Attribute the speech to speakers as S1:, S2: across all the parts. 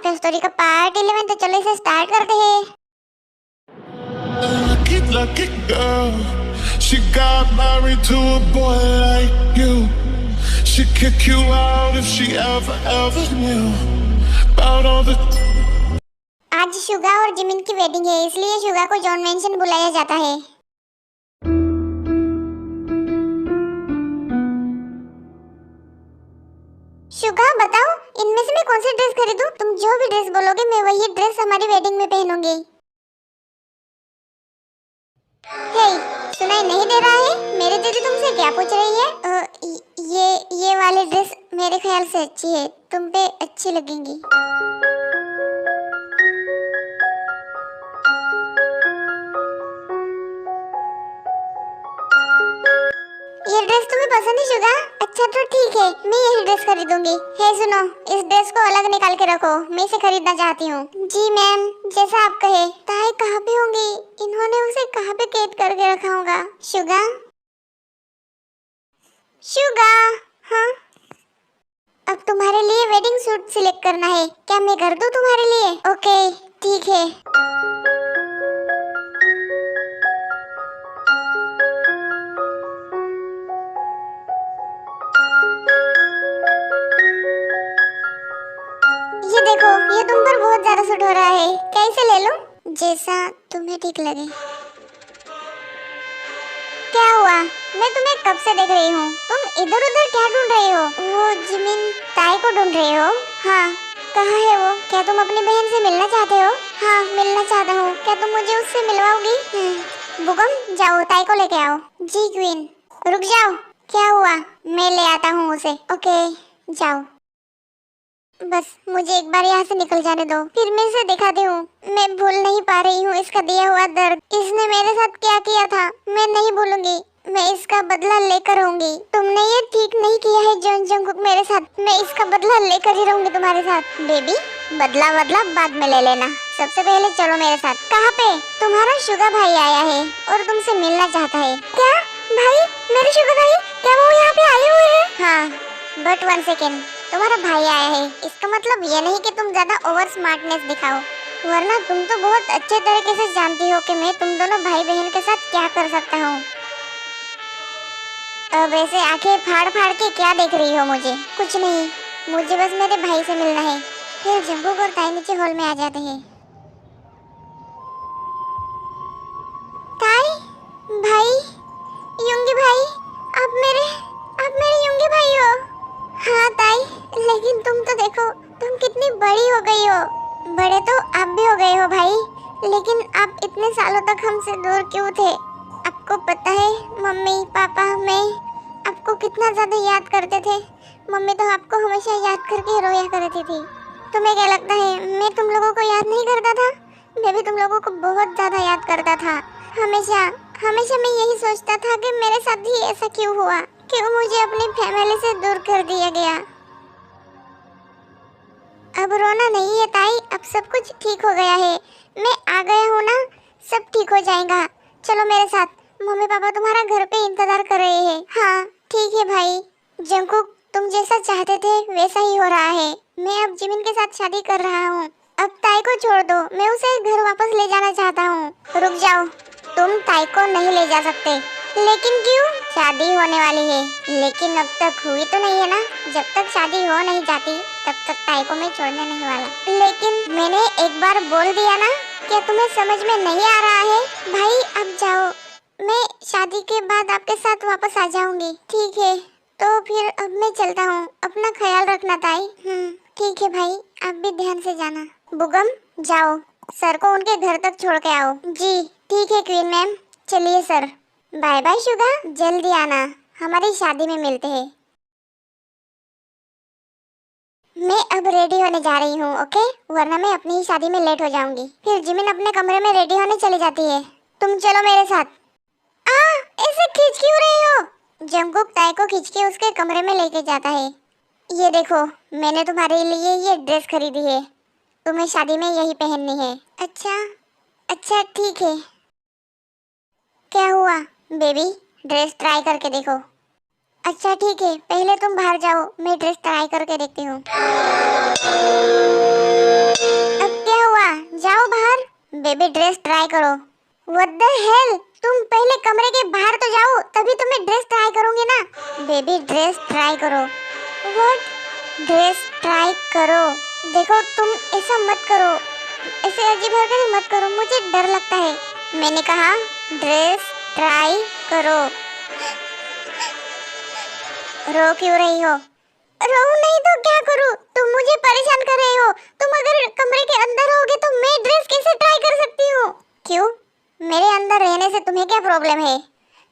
S1: फिर स्टोरी का पार्ट 11। तो चलो इसे स्टार्ट करते हैं।
S2: Lucky, lucky girl. She got married to a boy like you. She'd kick you out if she ever knew about all the.
S1: आज Suga और जिमिन की वेडिंग है, इसलिए शुगा को जॉन मेंशन बुलाया जाता है। शुगा बताओ, इनमें से मैं कौन सी ड्रेस खरीदूं? तुम जो भी ड्रेस बोलोगे मैं वही ड्रेस हमारी वेडिंग में पहनूंगी। हे, सुनाई नहीं दे रहा है? मेरी दीदी तुमसे क्या पूछ रही है? ये वाली ड्रेस मेरे ख्याल से अच्छी है, तुम पे अच्छी लगेंगी। ये ड्रेस तुम्हें पसंद है शुगा? अच्छा तो ठीक है, मैं यही ड्रेस खरीदूंगी। हे सुनो, इस ड्रेस को अलग निकाल के रखो, मैं इसे खरीदना चाहती हूँ। जी मैम, जैसा आप कहे। ताई कहाँ पे होंगी? इन्होंने उसे कहाँ पे कैद करके रखा होगा? शुगा, शुगा, हाँ? अब तुम्हारे लिए वेडिंग सूट सिलेक्ट करना है, क्या मैं कर दूँ तुम्हारे लिए? ओके, ठीक है। ये देखो, ये तुम पर बहुत ज्यादा सूट हो रहा है, कैसे ले लूं? जैसा तुम्हें ठीक लगे। क्या हुआ? मैं तुम्हें कब से देख रही हूँ, तुम इधर उधर क्या ढूंढ रही हो? वो जिमिन ताई को ढूंढ रही हो? हाँ, कहाँ है वो? क्या तुम अपनी बहन से मिलना चाहते हो? हाँ, मिलना चाहता हूँ, क्या तुम मुझे उससे मिलवाओगी? बुगम, जाओ ताई को लेके आओ। जी क्वीन। रुक जाओ, क्या हुआ? मैं ले आता हूँ उसे। ओके, जाओ। बस मुझे एक बार यहाँ से निकल जाने दो, फिर मैं इसे दिखाती हूँ। मैं भूल नहीं पा रही हूँ इसका दिया हुआ दर्द। इसने मेरे साथ क्या किया था मैं नहीं भूलूंगी, मैं इसका बदला लेकर रहूंगी। तुमने ये ठीक नहीं किया है जॉन जंगकुक मेरे साथ, मैं इसका बदला लेकर ही रहूंगी तुम्हारे साथ। बेबी, बदला बाद में ले लेना, सबसे पहले चलो मेरे साथ। कहाँ पे? तुम्हारा शुगा भाई आया है और तुमसे मिलना चाहता है। क्या भाई? मेरे शुगा भाई? क्या वो यहाँ पे आए हुए हैं? हाँ, बट 1 सेकेंड, तुम्हारा भाई आया है, इसका मतलब ये नहीं कि तुम ज्यादा ओवर स्मार्टनेस दिखाओ, वरना तुम तो बहुत अच्छे तरीके से जानती हो कि मैं तुम दोनों भाई बहन के साथ क्या कर सकता हूँ। अब ऐसे आंखें फाड़ फाड़ के क्या देख रही हो मुझे? कुछ नहीं, मुझे बस मेरे भाई से मिलना है। फिर जंगकुक और ताई नीचे हॉल में आ जाते हैं। ताई, भाई, युंगी भाई, आप मेरे युंगी भाई हो? हाँ ताई, लेकिन तुम तो देखो, तुम कितनी बड़ी हो गई हो। बड़े तो आप भी हो गए हो भाई, लेकिन आप इतने सालों तक हमसे दूर क्यों थे? आपको पता है मम्मी पापा मैं आपको कितना ज्यादा याद करते थे। मम्मी तो आपको हमेशा याद करके रोया करती थी। तुम्हें क्या लगता है मैं तुम लोगों को याद नहीं करता था? मैं भी तुम लोगों को बहुत ज्यादा याद करता था। हमेशा हमेशा मैं यही सोचता था कि मेरे साथ ही ऐसा क्यों हुआ, क्यों मुझे अपनी फैमिली से दूर कर दिया गया। अब रोना नहीं है ताई, अब सब कुछ ठीक हो गया है। मैं आ गया हूँ ना, सब ठीक हो जाएगा। चलो मेरे साथ, मम्मी पापा तुम्हारा घर पे इंतजार कर रहे हैं। हाँ ठीक है भाई। जंगकुक, तुम जैसा चाहते थे वैसा ही हो रहा है। मैं अब जिमिन के साथ शादी कर रहा हूँ। अब ताई को छोड़ दो, मैं उसे घर वापस ले जाना चाहता हूँ। रुक जाओ, तुम ताई को नहीं ले जा सकते। लेकिन क्यों? शादी होने वाली है, लेकिन अब तक हुई तो नहीं है ना। जब तक शादी हो नहीं जाती तब तक ताई को मैं छोड़ने नहीं वाला। लेकिन मैंने एक बार बोल दिया ना, क्या तुम्हें समझ में नहीं आ रहा है? भाई अब जाओ, मैं शादी के बाद आपके साथ वापस आ जाऊंगी। ठीक है, तो फिर अब मैं चलता हूँ, अपना ख्याल रखना ताई। ठीक है भाई, आप भी ध्यान से जाना। बुगम, जाओ, सर को उनके घर तक छोड़ के आओ। जी ठीक है क्वीन मैम। चलिए सर। बाय बाय शुगा, जल्दी आना, हमारी शादी में मिलते हैं। मैं अब रेडी होने जा रही हूँ, ओके? वरना मैं अपनी ही शादी में लेट हो जाऊंगी। फिर जिमिन अपने कमरे में रेडी होने चली जाती है। तुम चलो मेरे साथ। ऐसे खींच क्यों रही हो? जंगकुक ताई को खींच के उसके कमरे में लेके जाता है। ये देखो, मैंने तुम्हारे लिए ये ड्रेस खरीदी है, तुम्हें शादी में यही पहननी है। अच्छा ठीक है। क्या हुआ बेबी, ड्रेस ट्राई करके देखो। अच्छा ठीक है, पहले तुम बाहर जाओ, मैं ड्रेस ट्राई करके देखती हूँ। अब क्या हुआ, जाओ बाहर। बेबी ड्रेस ट्राई करो। व्हाट द हेल, तुम पहले कमरे के बाहर तो जाओ, तभी तुम्हें ड्रेस ट्राई करूंगी ना। बेबी ड्रेस ट्राई करो। व्हाट, ड्रेस ट्राई करो। देखो तुम ऐसा मत करो, ऐसे अजीब हरकतें मत करो, मुझे डर लगता है। मैंने कहा ड्रेस ट्राई करो। रो क्यों रही हो? रो नहीं तो क्या करूं? तुम मुझे परेशान कर रहे हो। तुम अगर कमरे के अंदर होगे तो मैं ड्रेस कैसे ट्राई कर सकती हूँ? क्यों? मेरे अंदर रहने से तुम्हें क्या प्रॉब्लम है?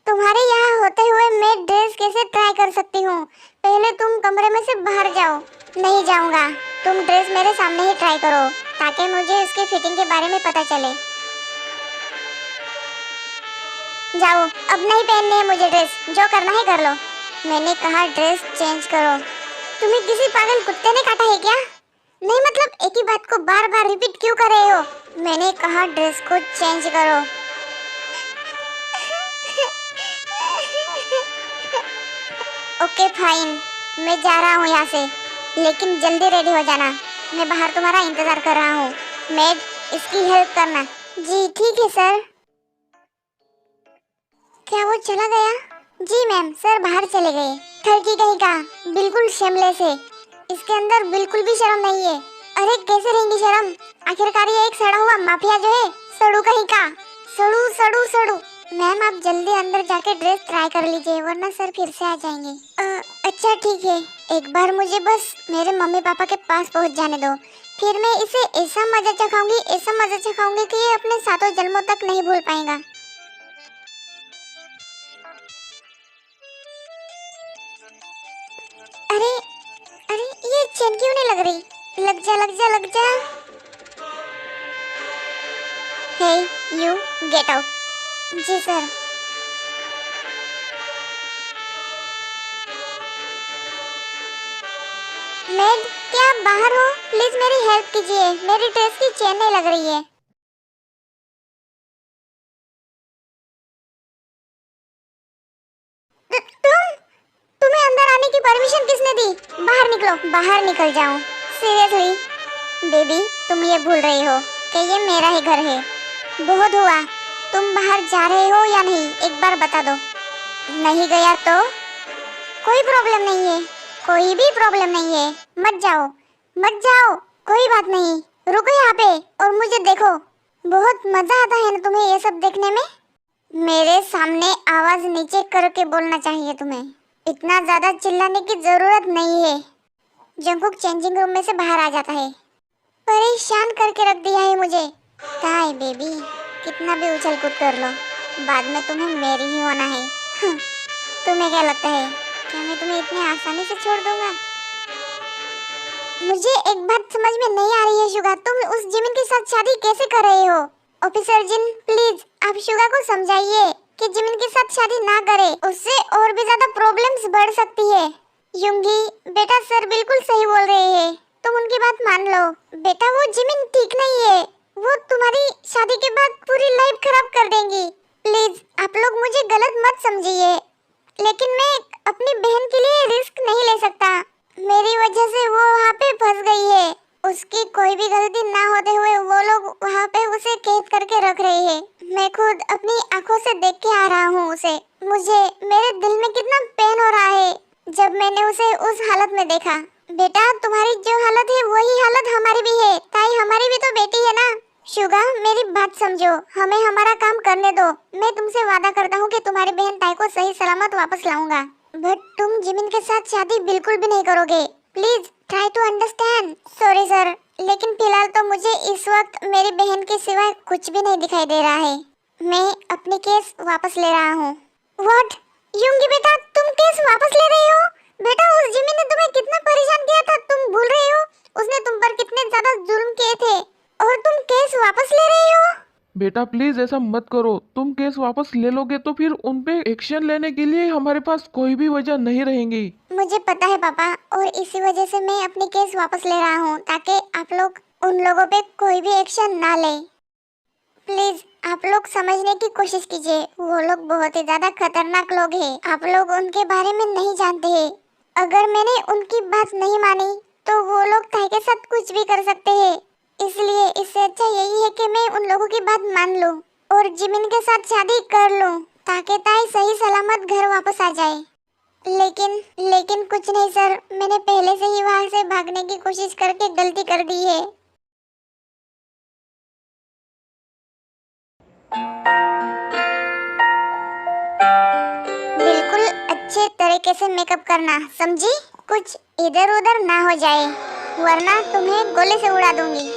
S1: तुम्हारे यहाँ होते हुए मैं ड्रेस कैसे ट्राई कर सकती हूँ? पहले तुम कमरे में से बाहर जाओ। नहीं जाऊंगा, तुम ड्रेस मेरे सामने ही ट्राई करो, ताकि मुझे इसकी फिटिंग के बारे में पता चले। जाओ, अब नहीं पहननी है मुझे ड्रेस, जो करना है कर लो। मैंने कहा ड्रेस चेंज करो। तुम्हें किसी पागल कुत्ते ने काटा है क्या? नहीं मतलब एक ही बात को बार बार रिपीट क्यों कर रहे हो? मैंने कहा ड्रेस को चेंज करो। ओके फाइन, मैं जा रहा हूँ यहाँ से, लेकिन जल्दी रेडी हो जाना, मैं बाहर तुम्हारा इंतजार कर रहा हूँ। मेड, इसकी हेल्प करना। जी ठीक है सर। क्या वो चला गया? जी मैम, सर बाहर चले गए। ठरकी कहीं का, बिल्कुल शेमलेस है, इसके अंदर बिल्कुल भी शर्म नहीं है। अरे कैसे रहेंगी शर्म? आखिरकार ये एक सड़ा हुआ माफिया जो है, सड़ू कहीं का, सड़ू सड़ू सड़ू। मैम आप जल्दी अंदर जाके ड्रेस ट्राई कर लीजिए, वरना सर फिर से आ जाएंगे। अच्छा ठीक है, एक बार मुझे बस मेरे मम्मी पापा के पास पहुंच जाने दो, फिर मैं इसे ऐसा मजा चखाऊंगी, ऐसा मजा चखाऊंगी कि ये अपने सातों जन्मों तक नहीं भूल पाएगा। अरे अरे ये चेन क्यों नहीं लग रही? लग जा लग जा लग जा। Hey you, get out. जी सर। मैड, क्या आप बाहर हो? प्लीज मेरी हेल्प कीजिए, मेरी ड्रेस की चेन नहीं लग रही है। तुम्हें अंदर आने की परमिशन किसने दी? बाहर निकलो। बाहर निकल जाऊं? सीरियसली बेबी, तुम ये भूल रही हो कि ये मेरा ही घर है। बहुत हुआ, तुम बाहर जा रहे हो या नहीं एक बार बता दो। नहीं गया तो कोई प्रॉब्लम नहीं है, कोई भी प्रॉब्लम नहीं है। मत जाओ मत जाओ, कोई बात नहीं, रुको यहाँ पे और मुझे देखो। बहुत मजा आता है ना तुम्हें ये सब देखने में? मेरे सामने आवाज नीचे करके बोलना चाहिए तुम्हें, इतना ज्यादा चिल्लाने की जरूरत नहीं है। जंगकुक चेंजिंग रूम में से बाहर आ जाता है। परेशान करके रख दिया है मुझे। काय बेबी, कितना भी उछल कूद कर लो, बाद में तुम्हें मेरी ही होना है। तुम्हें क्या लगता है क्या मैं तुम्हें इतनी आसानी से छोड़ दूंगा? मुझे एक बात समझ में नहीं आ रही है शुगा, तुम उस जिमिन के साथ शादी कैसे कर रहे हो? ऑफिसर जिन, प्लीज आप शुगा को समझाइए कि जिमिन के साथ शादी ना करे, उससे और भी ज्यादा प्रॉब्लम्स बढ़ सकती है। युंगी बेटा, सर बिल्कुल सही बोल रहे हैं, तुम उनकी बात मान लो। बेटा वो जिमिन ठीक नहीं है, वो तुम्हारी शादी के बाद पूरी लाइफ खराब कर देंगी। प्लीज आप लोग मुझे गलत मत समझिए, लेकिन मैं अपनी बहन के लिए रिस्क नहीं ले सकता। मेरी वजह से वो वहाँ पे फंस गई है, उसकी कोई भी गलती ना होते हुए वो लोग वहाँ पे उसे कैद करके रख रहे हैं। मैं खुद अपनी आंखों से देख के आ रहा हूँ उसे। मुझे मेरे दिल में कितना पेन हो रहा है जब मैंने उसे उस हालत में देखा। बेटा तुम्हारी जो हालत है वही हालत हमारी भी है, ताई हमारी भी तो बेटी है ना। शुगा मेरी बात समझो, हमें हमारा काम करने दो। मैं तुमसे वादा करता हूँ कि तुम्हारी बहन ताई को सही सलामत वापस लाऊंगा, बट तुम जिमिन के साथ शादी बिल्कुल भी नहीं करोगे। Please try to understand. Sorry sir, लेकिन फिलहाल तो मुझे इस वक्त मेरी बहन के सिवाय कुछ भी नहीं दिखाई दे रहा है। मैं अपनी केस वापस ले रहा हूँ। व्हाट? युंगी बेटा तुम केस वापस ले रहे हो? बेटा उस जिमिन ने तुम्हें कितना परेशान किया था तुम भूल रहे हो? उसने तुम पर कितने ज्यादा जुल्म किए थे और तुम केस वापस ले रहे हो?
S3: बेटा प्लीज ऐसा मत करो, तुम केस वापस ले लोगे तो फिर उन पे एक्शन लेने के लिए हमारे पास कोई भी वजह नहीं रहेंगी।
S1: मुझे पता है पापा, और इसी वजह से मैं अपनी केस वापस ले रहा हूँ, ताकि आप लोग उन लोगों पे कोई भी एक्शन ना ले। प्लीज आप लोग समझने की कोशिश कीजिए, वो लोग बहुत ही ज्यादा खतरनाक लोग हैं। आप लोग उनके बारे में नहीं जानते हैं। अगर मैंने उनकी बात नहीं मानी तो वो लोग ताई के साथ कुछ भी कर सकते हैं। इसलिए इससे अच्छा यही है कि मैं उन लोगों की बात मान लूं और जिमिन के साथ शादी कर लूं ताकि ताई सही सलामत घर वापस आ जाए। लेकिन कुछ नहीं सर, मैंने पहले से ही वहां से भागने की कोशिश करके गलती कर दी है। बिल्कुल अच्छे तरीके से मेकअप करना, समझी? कुछ इधर उधर ना हो जाए वरना तुम्हें गोले से उड़ा दूंगी।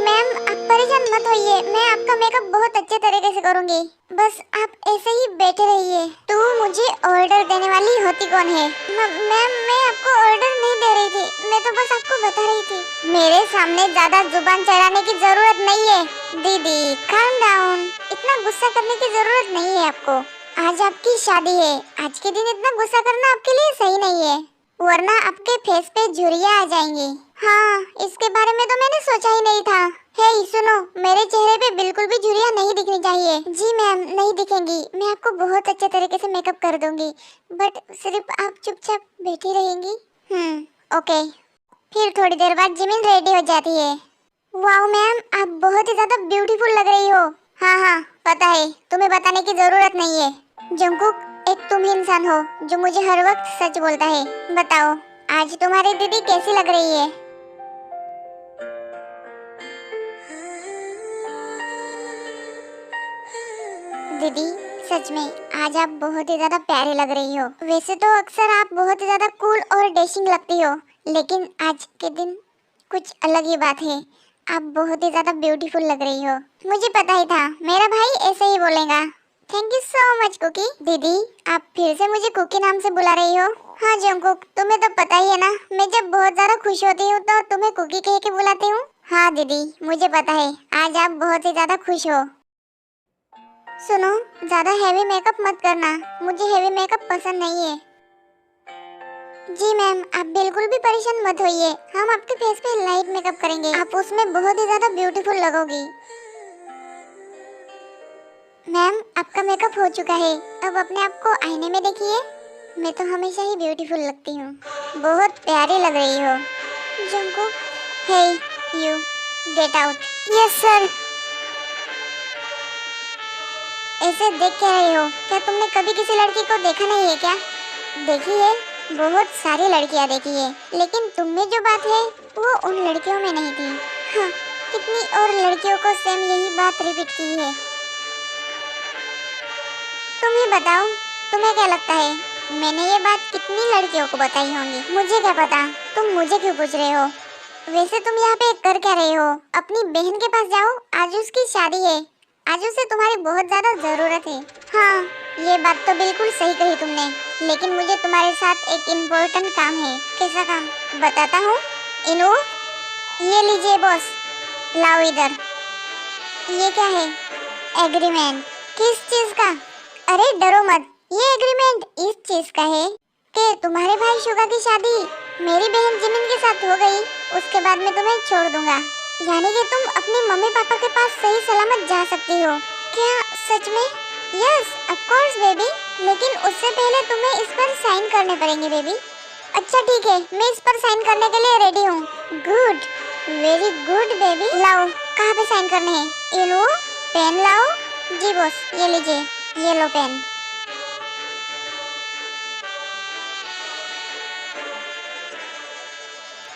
S1: मैम आप परेशान मत होइए, मैं आपका मेकअप बहुत अच्छे तरीके से करूंगी। बस आप ऐसे ही बैठे रहिए। तू मुझे ऑर्डर देने वाली होती कौन है? मैम मैं आपको ऑर्डर नहीं दे रही थी, मैं तो बस आपको बता रही थी। मेरे सामने ज्यादा जुबान चढ़ाने की जरूरत नहीं है। दीदी calm डाउन, इतना गुस्सा करने की जरूरत नहीं है आपको। आज आपकी शादी है, आज के दिन इतना गुस्सा करना आपके लिए सही नहीं है, वरना आपके फेस पे झुर्रियां आ जाएंगी। हाँ, इसके बारे में तो मैंने सोचा ही नहीं था। हे सुनो, मेरे चेहरे पे बिल्कुल भी झुर्रियां नहीं दिखनी चाहिए। जी मैम, नहीं दिखेंगी। मैं आपको बहुत अच्छे तरीके से मेकअप कर दूंगी, बट सिर्फ आप चुपचाप बैठी रहेंगी। ओके। फिर थोड़ी देर बाद जिमिन रेडी हो जाती है। वाओ मैम, आप बहुत ही ज्यादा ब्यूटीफुल लग रही हो। हाँ, पता है, तुम्हें बताने की जरूरत नहीं है। जंगकुक, एक तुम ही इंसान हो जो मुझे हर वक्त सच बोलता है। बताओ, आज तुम्हारी दीदी कैसी लग रही है? दीदी सच में आज आप बहुत ही ज्यादा प्यारी लग रही हो। वैसे तो अक्सर आप बहुत ही ज्यादा कूल और डैशिंग लगती हो, लेकिन आज के दिन कुछ अलग ही बात है। आप बहुत ही ज्यादा ब्यूटीफुल लग रही हो। मुझे पता ही था, मेरा भाई ऐसे ही बोलेगा। Thank you so much cookie. दीदी आप फिर से मुझे कुकी नाम से बुला रही हो? हाँ जंगकुक, तुम्हें तो पता ही है ना, मैं जब बहुत ज्यादा खुश होती हूँ तो तुम्हें कुकी कह के बुलाती हूँ। हाँ दीदी, मुझे पता है, आज आप बहुत ही ज्यादा खुश हो। सुनो, ज्यादा हैवी मेकअप मत करना, मुझे हैवी मेकअप पसंद नहीं है। जी मैम, आप बिल्कुल भी परेशान मत होइए, हम आपके फेस पे लाइट मेकअप करेंगे, आप उसमें बहुत ही ज्यादा ब्यूटीफुल लगोगी। मैम आपका मेकअप हो चुका है, अब अपने आप को आईने में देखिए। मैं तो हमेशा ही ब्यूटीफुल लगती हूँ, बहुत प्यारी लग रही हो। Jungkook, hey you, get out. Yes sir. ऐसे देख क्या रही हो? क्या तुमने कभी किसी लड़की को देखा नहीं है क्या? देखी है, बहुत सारी लड़कियां देखी है, लेकिन तुम में जो बात है वो उन लड़कियों में नहीं थी। हाँ, कितनी और लड़कियों को सेम यही बात रिपीट की है। तुम ही बताओ, तुम्हें क्या लगता है मैंने ये बात कितनी लड़कियों को बताई होंगी? मुझे क्या पता, तुम मुझे क्यों पूछ रहे हो? वैसे तुम यहाँ पे कर क्या रहे हो? अपनी बहन के पास जाओ, आज उसकी शादी है, आज उसे तुम्हारी बहुत ज्यादा जरूरत है। हाँ, ये बात तो बिल्कुल सही कही तुमने, लेकिन मुझे तुम्हारे साथ एक इम्पोर्टेंट काम है। कैसा काम? बताता हूँ। इनू, ये लीजिए बॉस, लाओ इधर। ये क्या है? एग्रीमेंट। किस चीज का? अरे डरो मत, ये एग्रीमेंट इस चीज का है कि तुम्हारे भाई शुगा की शादी मेरी बहन जिमिन के साथ हो गई, उसके बाद मैं तुम्हें छोड़ दूंगा, यानी कि तुम अपने मम्मी पापा के पास सही सलामत जा सकती हो। क्या सच में? यस ऑफ कोर्स बेबी, लेकिन उससे पहले तुम्हें इस पर साइन करने पड़ेंगे बेबी। अच्छा ठीक है, मैं इस पर साइन करने के लिए रेडी हूँ। Good, very good baby. लाओ, कहाँ पे साइन करने हैं? ये लो, पेन लाओ। जी बॉस, ये लीजिए, ये लो पेन।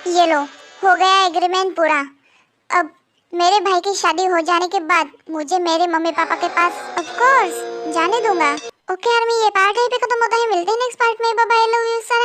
S1: ये लो, हो गया एग्रीमेंट पूरा। अब मेरे भाई की शादी हो जाने के बाद मुझे मेरे मम्मी पापा के पास ऑफ कोर्स जाने दूंगा। ओके आर्मी, ये पार्ट यहीं पे खत्म होता है, मिलते हैं नेक्स्ट पार्ट में। Bye bye, love you sir.